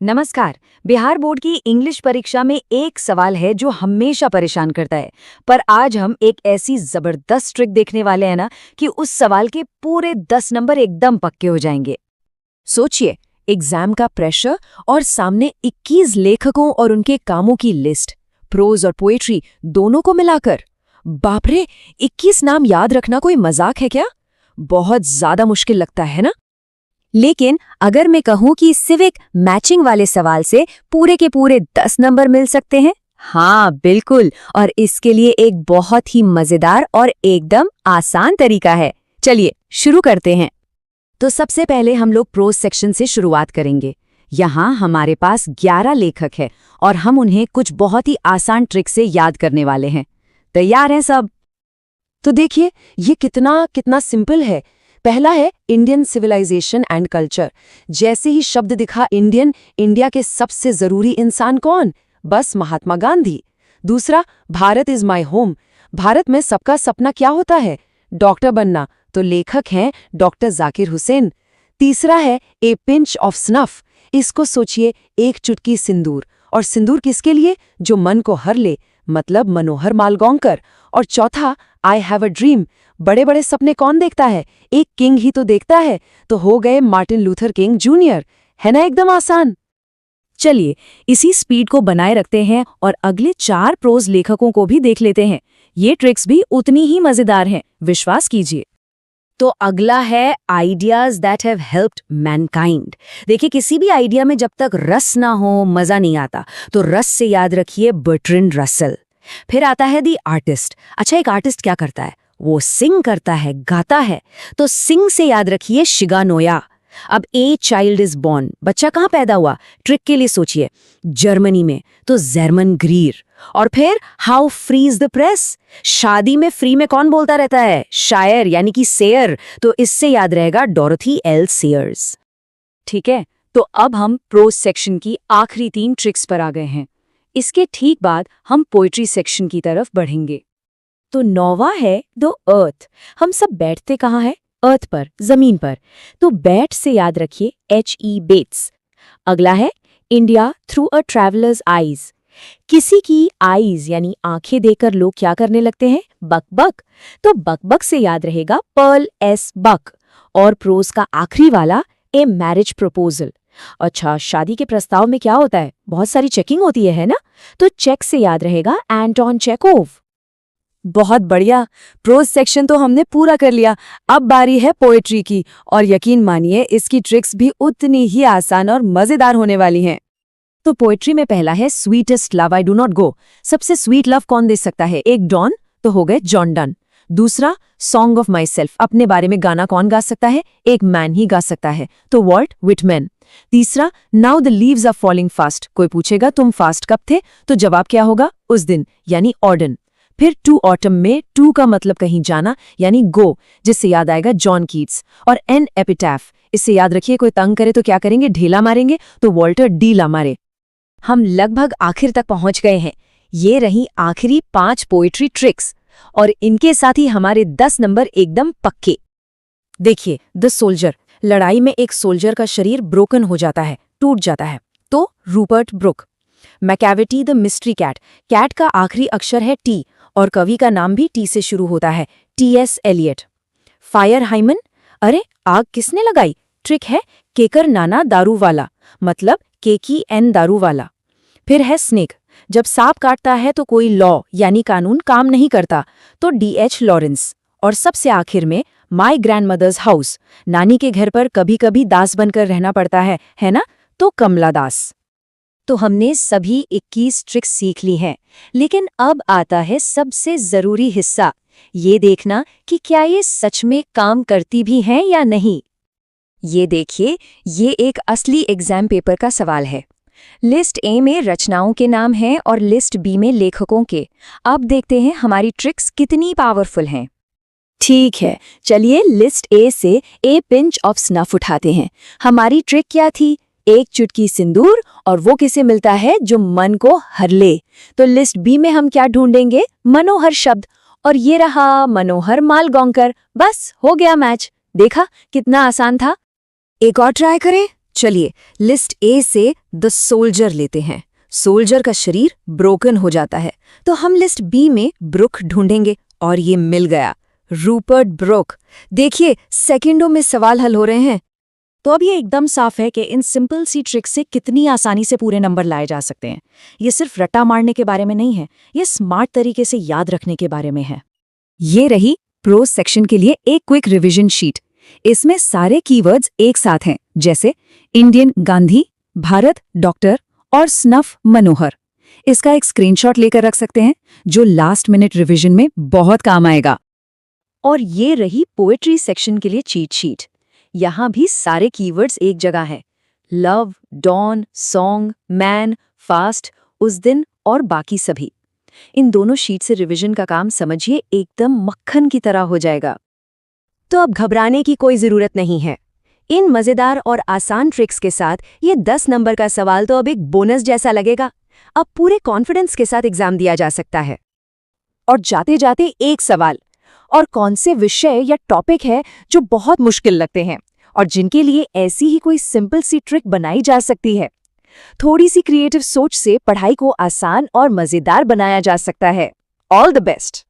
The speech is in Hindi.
नमस्कार। बिहार बोर्ड की इंग्लिश परीक्षा में एक सवाल है जो हमेशा परेशान करता है। पर आज हम एक ऐसी जबरदस्त ट्रिक देखने वाले हैं ना कि उस सवाल के पूरे 10 नंबर एकदम पक्के हो जाएंगे। सोचिए, एग्जाम का प्रेशर और सामने 21 लेखकों और उनके कामों की लिस्ट, प्रोज और पोएट्री दोनों को मिलाकर। बाप रे, 21 नाम याद रखना कोई मजाक है क्या? बहुत ज्यादा मुश्किल लगता है ना? लेकिन अगर मैं कहूं कि सिविक मैचिंग वाले सवाल से पूरे के पूरे 10 नंबर मिल सकते हैं? हाँ बिल्कुल, और इसके लिए एक बहुत ही मजेदार और एकदम आसान तरीका है। चलिए शुरू करते हैं। तो सबसे पहले हम लोग प्रोज सेक्शन से शुरुआत करेंगे। यहाँ हमारे पास 11 लेखक हैं और हम उन्हें कुछ बहुत ही आसान ट्रिक से याद करने वाले हैं। तैयार हैं सब? तो देखिए, ये कितना सिंपल है। पहला है इंडियन सिविलाइजेशन एंड कल्चर। जैसे ही शब्द दिखा इंडियन, इंडिया के सबसे जरूरी इंसान कौन? बस महात्मा गांधी। दूसरा, Bharat is my home. Bharat में सबका सपना क्या होता है? डॉक्टर बनना। तो लेखक हैं डॉक्टर जाकिर हुसैन। तीसरा है ए पिंच ऑफ स्नफ। इसको सोचिए, एक चुटकी सिंदूर। और सिंदूर किसके लिए? जो मन को हर ले, मतलब मनोहर मालगोंकर। और चौथा, आई हैव अ ड्रीम। बड़े बड़े सपने कौन देखता है? एक किंग ही तो देखता है। तो हो गए मार्टिन लूथर किंग जूनियर। है ना एकदम आसान? चलिए इसी स्पीड को बनाए रखते हैं और अगले 4 प्रोज लेखकों को भी देख लेते हैं। ये ट्रिक्स भी उतनी ही मजेदार हैं, विश्वास कीजिए। तो अगला है ideas that have helped Mankind. देखिए, किसी भी आइडिया में जब तक रस ना हो मजा नहीं आता। तो रस से याद रखिए बर्ट्रैंड रसल। फिर आता है दी आर्टिस्ट। अच्छा, एक आर्टिस्ट क्या करता है? वो सिंग करता है, गाता है। तो सिंग से याद रखिए शिगानोया। अब ए चाइल्ड इज बॉर्न, बच्चा कहाँ पैदा हुआ? ट्रिक के लिए सोचिए, जर्मनी में। तो जर्मन ग्रीर। और फिर how free is the press. शादी में फ्री में कौन बोलता रहता है? शायर, यानी कि सेयर। तो इससे याद रहेगा डोरोथी एल सेयर्स। ठीक है, तो अब हम प्रोज सेक्शन की आखिरी 3 ट्रिक्स पर आ गए हैं। इसके ठीक बाद हम पोएट्री सेक्शन की तरफ बढ़ेंगे। तो 9वां है द अर्थ। हम सब बैठते कहाँ हैं? अर्थ पर, जमीन पर। तो बैठ से याद रखिए H.E. बेट्स। अगला है India through a travellers eyes. किसी की आईज यानी आंखें देकर लोग क्या करने लगते हैं? बक बक। तो बक बक से याद रहेगा पर्ल एस बक। और प्रोज का आखिरी वाला ए मैरिज प्रपोजल। अच्छा, शादी के प्रस्ताव में क्या होता है? बहुत सारी चेकिंग होती है ना? तो चेक से याद रहेगा एंटोन चेकोव। बहुत बढ़िया, प्रोज सेक्शन तो हमने पूरा कर लिया। अब बारी है पोएट्री की, और यकीन मानिए इसकी ट्रिक्स भी उतनी ही आसान और मजेदार होने वाली हैं। तो पोएट्री में पहला है sweetest love I do not go. सबसे स्वीट लव कौन दे सकता है? एक डॉन, तो हो गए जॉन डन। दूसरा, सॉन्ग ऑफ माई सेल्फ। अपने बारे में गाना कौन गा सकता है? एक मैन ही गा सकता है, तो वॉल्ट व्हिटमैन। तीसरा, now the leaves are falling fast. कोई पूछेगा तुम फास्ट कब थे? तो जवाब क्या होगा? उस दिन, यानी ऑर्डन। फिर टू ऑटम में टू का मतलब कहीं जाना, यानी गो, जिससे याद आएगा जॉन कीट्स। और एन एपिटैफ, इससे याद रखिए कोई तंग करे तो क्या करेंगे? ढेला मारेंगे, तो वॉल्टर डी ला मारे। हम लगभग आखिर तक पहुंच गए हैं। ये रही आखिरी 5 पोएट्री ट्रिक्स, और इनके साथ ही हमारे 10 नंबर एकदम पक्के। देखिए, द सोल्जर। लड़ाई में एक सोल्जर का शरीर ब्रोकन हो जाता है, टूट जाता है, तो Rupert Brooke. Macavity the mystery cat. Cat का आखिरी अक्षर है टी, और कवि का नाम भी टी से शुरू होता है, T.S. एलियट। Fire hymn. अरे, आग किसने लगाई? ट्रिक है केकर नाना दारू वाला, मतलब केकी एन दारू वाला। फिर है स्नेक। जब सांप काटता है तो कोई लॉ यानी कानून काम नहीं करता, तो D.H. लॉरेंस। और सबसे आखिर में माई ग्रैंडमदर्स हाउस। नानी के घर पर कभी कभी दास बनकर रहना पड़ता है ना? तो कमला दास। तो हमने सभी 21 ट्रिक्स सीख ली हैं, लेकिन अब आता है सबसे जरूरी हिस्सा, ये देखना कि क्या ये सच में काम करती भी हैं या नहीं। ये देखिए, ये एक असली एग्जाम पेपर का सवाल है। लिस्ट ए में रचनाओं के नाम हैं और लिस्ट बी में लेखकों के। अब देखते हैं हमारी ट्रिक्स कितनी पावरफुल हैं। ठीक है, चलिए लिस्ट ए से ए पिंच ऑफ स्नफ उठाते हैं। हमारी ट्रिक क्या थी? एक चुटकी सिंदूर, और वो किसे मिलता है? जो मन को हर ले। तो लिस्ट बी में हम क्या ढूंढेंगे? मनोहर शब्द, और ये रहा मनोहर मालगोंकर। बस हो गया मैच। देखा कितना आसान था। एक और ट्राई करें? चलिए लिस्ट ए से द सोल्जर लेते हैं। सोल्जर का शरीर ब्रोकन हो जाता है, तो हम लिस्ट बी में ब्रुक ढूंढेंगे और ये मिल गया, रूपर्ट ब्रुक। देखिए सेकंडों में सवाल हल हो रहे हैं। तो अब ये एकदम साफ है कि इन सिंपल सी ट्रिक से कितनी आसानी से पूरे नंबर लाए जा सकते हैं। ये सिर्फ रट्टा मारने के बारे में नहीं है, ये स्मार्ट तरीके से याद रखने के बारे में है। ये रही प्रोज सेक्शन के लिए एक क्विक रिवीजन शीट। इसमें सारे कीवर्ड्स एक साथ हैं, जैसे इंडियन गांधी, भारत डॉक्टर और स्नफ मनोहर। इसका एक स्क्रीनशॉट लेकर रख सकते हैं, जो लास्ट मिनट रिवीजन में बहुत काम आएगा। और ये रही पोएट्री सेक्शन के लिए चीट शीट। यहाँ भी सारे कीवर्ड्स एक जगह हैं, love, dawn, song, man, fast, उस दिन और बाकी सभी। इन दोनों शीट से रिवीजन का काम समझिए एकदम मक्खन की तरह हो जाएगा। तो अब घबराने की कोई ज़रूरत नहीं है। इन मज़ेदार और आसान ट्रिक्स के साथ ये 10 नंबर का सवाल तो अब एक बोनस जैसा लगेगा। अब पूरे कॉन्फिडेंस के साथ एग्जाम दिया जा सकता है। और जाते जाते एक सवाल, और कौन से विषय या टॉपिक है जो बहुत मुश्किल लगते हैं और जिनके लिए ऐसी ही कोई सिंपल सी ट्रिक बनाई जा सकती है। थोड़ी सी क्रिएटिव सोच से पढ़ाई को आसान और मज़ेदार बनाया जा सकता है। All the best.